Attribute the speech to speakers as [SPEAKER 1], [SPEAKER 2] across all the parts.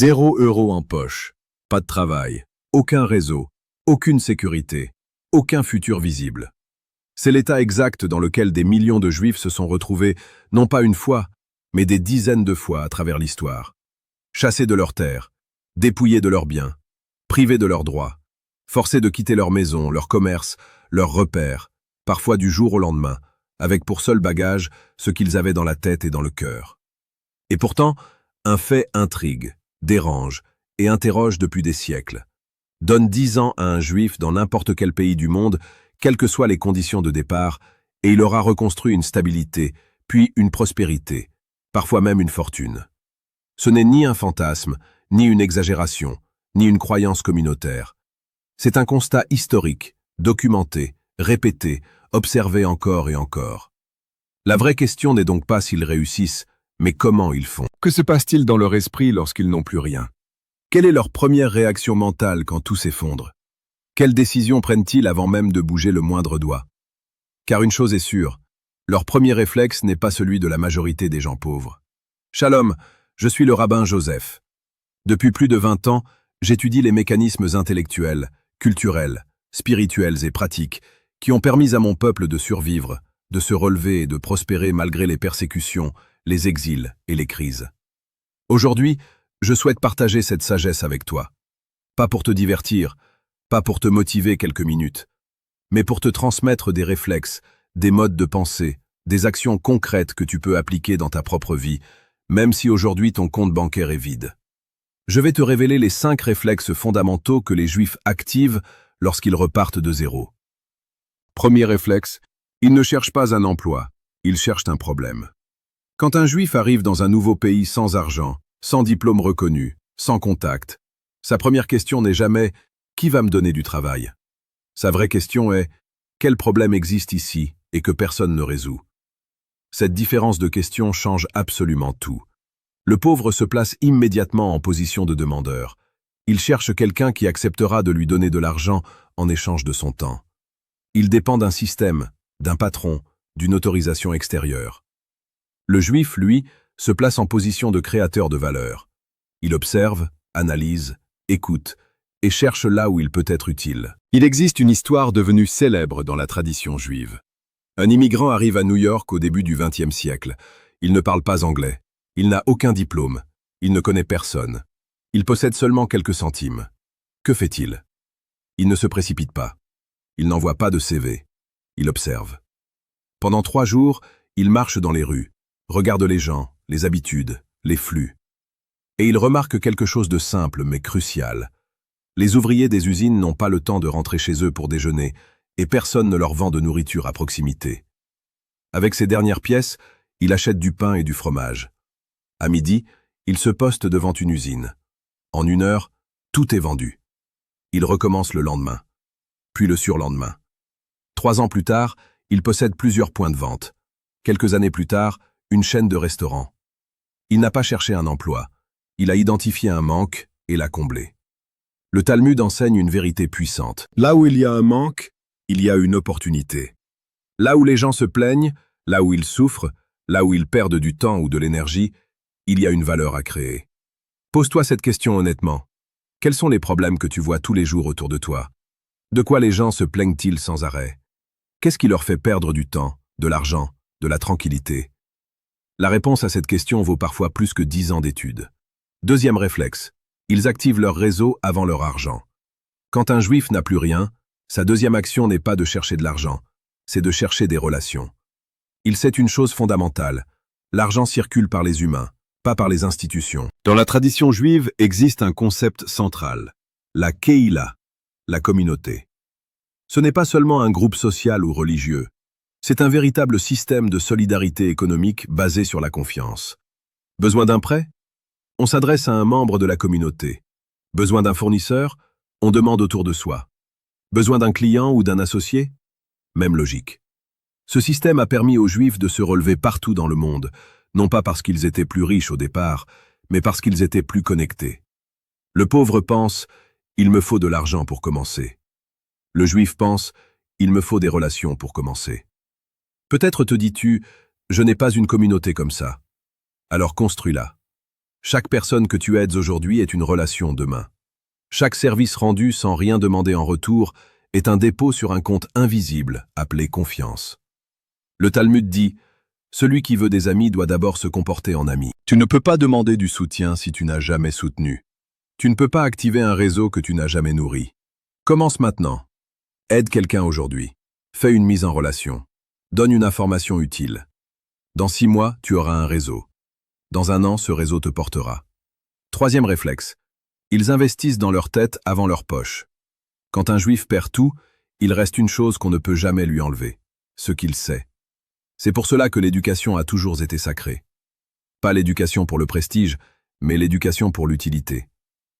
[SPEAKER 1] 0 € en poche, pas de travail, aucun réseau, aucune sécurité, aucun futur visible. C'est l'état exact dans lequel des millions de Juifs se sont retrouvés, non pas une fois, mais des dizaines de fois à travers l'histoire. Chassés de leurs terres, dépouillés de leurs biens, privés de leurs droits, forcés de quitter leur maison, leur commerce, leurs repères, parfois du jour au lendemain, avec pour seul bagage ce qu'ils avaient dans la tête et dans le cœur. Et pourtant, un fait intrigue, dérange et interroge depuis des siècles. Donne 10 ans à un Juif dans n'importe quel pays du monde, quelles que soient les conditions de départ, et il aura reconstruit une stabilité, puis une prospérité, parfois même une fortune. Ce n'est ni un fantasme, ni une exagération, ni une croyance communautaire. C'est un constat historique, documenté, répété, observé encore et encore. La vraie question n'est donc pas s'ils réussissent, mais comment ils font. Que se passe-t-il dans leur esprit lorsqu'ils n'ont plus rien? Quelle est leur première réaction mentale quand tout s'effondre? Quelles décisions prennent-ils avant même de bouger le moindre doigt? Car une chose est sûre, leur premier réflexe n'est pas celui de la majorité des gens pauvres. Shalom, je suis le rabbin Joseph. Depuis plus de 20 ans, j'étudie les mécanismes intellectuels, culturels, spirituels et pratiques qui ont permis à mon peuple de survivre, de se relever et de prospérer malgré les persécutions, les exils et les crises. Aujourd'hui, je souhaite partager cette sagesse avec toi. Pas pour te divertir, pas pour te motiver quelques minutes, mais pour te transmettre des réflexes, des modes de pensée, des actions concrètes que tu peux appliquer dans ta propre vie, même si aujourd'hui ton compte bancaire est vide. Je vais te révéler les 5 réflexes fondamentaux que les Juifs activent lorsqu'ils repartent de zéro. Premier réflexe, ils ne cherchent pas un emploi, ils cherchent un problème. Quand un Juif arrive dans un nouveau pays sans argent, sans diplôme reconnu, sans contact, sa première question n'est jamais « Qui va me donner du travail ?» Sa vraie question est « Quel problème existe ici et que personne ne résout ?» Cette différence de question change absolument tout. Le pauvre se place immédiatement en position de demandeur. Il cherche quelqu'un qui acceptera de lui donner de l'argent en échange de son temps. Il dépend d'un système, d'un patron, d'une autorisation extérieure. Le Juif, lui, se place en position de créateur de valeur. Il observe, analyse, écoute et cherche là où il peut être utile. Il existe une histoire devenue célèbre dans la tradition juive. Un immigrant arrive à New York au début du XXe siècle. Il ne parle pas anglais. Il n'a aucun diplôme. Il ne connaît personne. Il possède seulement quelques centimes. Que fait-il? Il ne se précipite pas. Il n'envoie pas de CV. Il observe. Pendant 3 jours, il marche dans les rues, regarde les gens, les habitudes, les flux. Et il remarque quelque chose de simple mais crucial. Les ouvriers des usines n'ont pas le temps de rentrer chez eux pour déjeuner et personne ne leur vend de nourriture à proximité. Avec ses dernières pièces, il achète du pain et du fromage. À midi, il se poste devant une usine. En 1 heure, tout est vendu. Il recommence le lendemain, puis le surlendemain. 3 ans plus tard, il possède plusieurs points de vente. Quelques années plus tard, une chaîne de restaurants. Il n'a pas cherché un emploi. Il a identifié un manque et l'a comblé. Le Talmud enseigne une vérité puissante. Là où il y a un manque, il y a une opportunité. Là où les gens se plaignent, là où ils souffrent, là où ils perdent du temps ou de l'énergie, il y a une valeur à créer. Pose-toi cette question honnêtement. Quels sont les problèmes que tu vois tous les jours autour de toi? De quoi les gens se plaignent-ils sans arrêt? Qu'est-ce qui leur fait perdre du temps, de l'argent, de la tranquillité? La réponse à cette question vaut parfois plus que 10 ans d'études. Deuxième réflexe, ils activent leur réseau avant leur argent. Quand un Juif n'a plus rien, sa deuxième action n'est pas de chercher de l'argent, c'est de chercher des relations. Il sait une chose fondamentale, l'argent circule par les humains, pas par les institutions. Dans la tradition juive existe un concept central, la Keïla, la communauté. Ce n'est pas seulement un groupe social ou religieux, c'est un véritable système de solidarité économique basé sur la confiance. Besoin d'un prêt? On s'adresse à un membre de la communauté. Besoin d'un fournisseur? On demande autour de soi. Besoin d'un client ou d'un associé? Même logique. Ce système a permis aux Juifs de se relever partout dans le monde, non pas parce qu'ils étaient plus riches au départ, mais parce qu'ils étaient plus connectés. Le pauvre pense « il me faut de l'argent pour commencer ». Le Juif pense « il me faut des relations pour commencer ». Peut-être te dis-tu « je n'ai pas une communauté comme ça ». Alors construis-la. Chaque personne que tu aides aujourd'hui est une relation demain. Chaque service rendu sans rien demander en retour est un dépôt sur un compte invisible appelé confiance. Le Talmud dit « Celui qui veut des amis doit d'abord se comporter en ami ». Tu ne peux pas demander du soutien si tu n'as jamais soutenu. Tu ne peux pas activer un réseau que tu n'as jamais nourri. Commence maintenant. Aide quelqu'un aujourd'hui. Fais une mise en relation. Donne une information utile. Dans 6 mois, tu auras un réseau. Dans 1 an, ce réseau te portera. 3e réflexe. Ils investissent dans leur tête avant leur poche. Quand un juif perd tout, il reste une chose qu'on ne peut jamais lui enlever, ce qu'il sait. C'est pour cela que l'éducation a toujours été sacrée. Pas l'éducation pour le prestige, mais l'éducation pour l'utilité.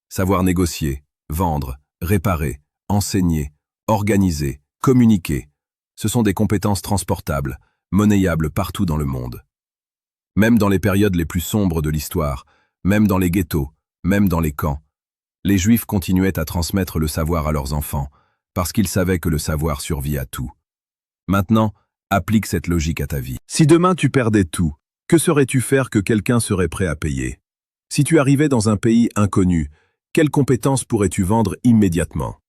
[SPEAKER 1] Savoir négocier, vendre, réparer, enseigner, organiser, communiquer, ce sont des compétences transportables, monnayables partout dans le monde. Même dans les périodes les plus sombres de l'histoire, même dans les ghettos, même dans les camps, les Juifs continuaient à transmettre le savoir à leurs enfants, parce qu'ils savaient que le savoir survit à tout. Maintenant, applique cette logique à ta vie. Si demain tu perdais tout, que saurais-tu faire que quelqu'un serait prêt à payer? Si tu arrivais dans un pays inconnu, quelles compétences pourrais-tu vendre immédiatement?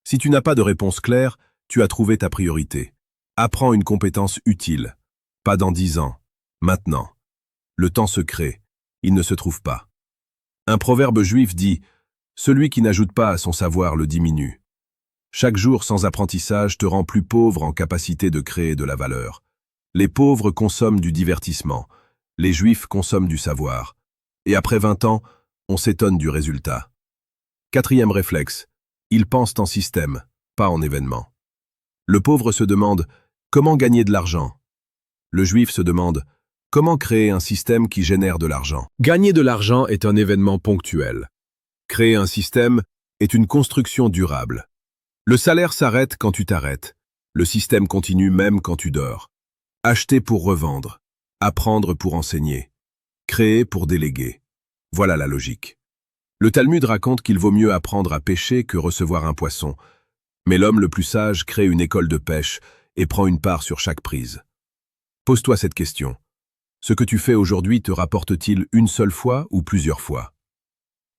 [SPEAKER 1] Si tu n'as pas de réponse claire, tu as trouvé ta priorité. Apprends une compétence utile. Pas dans 10 ans. Maintenant. Le temps se crée. Il ne se trouve pas. Un proverbe juif dit « Celui qui n'ajoute pas à son savoir le diminue ». Chaque jour sans apprentissage te rend plus pauvre en capacité de créer de la valeur. Les pauvres consomment du divertissement. Les juifs consomment du savoir. Et après 20 ans, on s'étonne du résultat. 4e réflexe. Ils pensent en système, pas en événement. Le pauvre se demande « Comment gagner de l'argent ?» Le juif se demande « Comment créer un système qui génère de l'argent ?» Gagner de l'argent est un événement ponctuel. Créer un système est une construction durable. Le salaire s'arrête quand tu t'arrêtes. Le système continue même quand tu dors. Acheter pour revendre. Apprendre pour enseigner. Créer pour déléguer. Voilà la logique. Le Talmud raconte qu'il vaut mieux apprendre à pêcher que recevoir un poisson. Mais l'homme le plus sage crée une école de pêche et prend une part sur chaque prise. Pose-toi cette question. Ce que tu fais aujourd'hui te rapporte-t-il une seule fois ou plusieurs fois?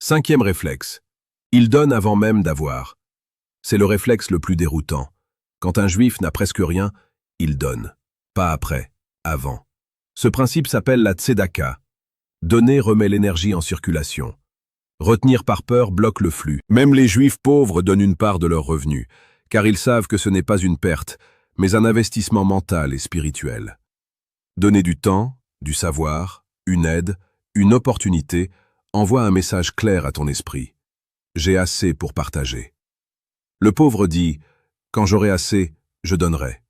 [SPEAKER 1] 5e réflexe. Il donne avant même d'avoir. C'est le réflexe le plus déroutant. Quand un juif n'a presque rien, il donne. Pas après, avant. Ce principe s'appelle la tzedaka. Donner remet l'énergie en circulation. Retenir par peur bloque le flux. Même les juifs pauvres donnent une part de leurs revenus, car ils savent que ce n'est pas une perte, mais un investissement mental et spirituel. Donner du temps, du savoir, une aide, une opportunité, envoie un message clair à ton esprit. J'ai assez pour partager. Le pauvre dit « Quand j'aurai assez, je donnerai ».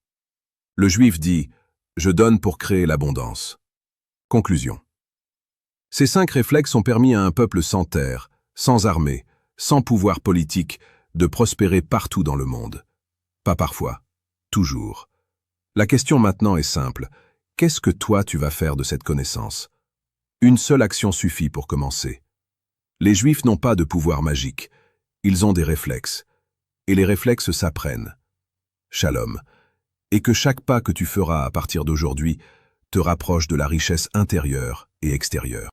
[SPEAKER 1] Le juif dit « Je donne pour créer l'abondance ». Conclusion. Ces 5 réflexes ont permis à un peuple sans terre, sans armée, sans pouvoir politique, de prospérer partout dans le monde. Pas parfois, toujours. La question maintenant est simple. Qu'est-ce que toi tu vas faire de cette connaissance? Une seule action suffit pour commencer. Les Juifs n'ont pas de pouvoir magique. Ils ont des réflexes. Et les réflexes s'apprennent. Shalom. Et que chaque pas que tu feras à partir d'aujourd'hui te rapproche de la richesse intérieure et extérieure.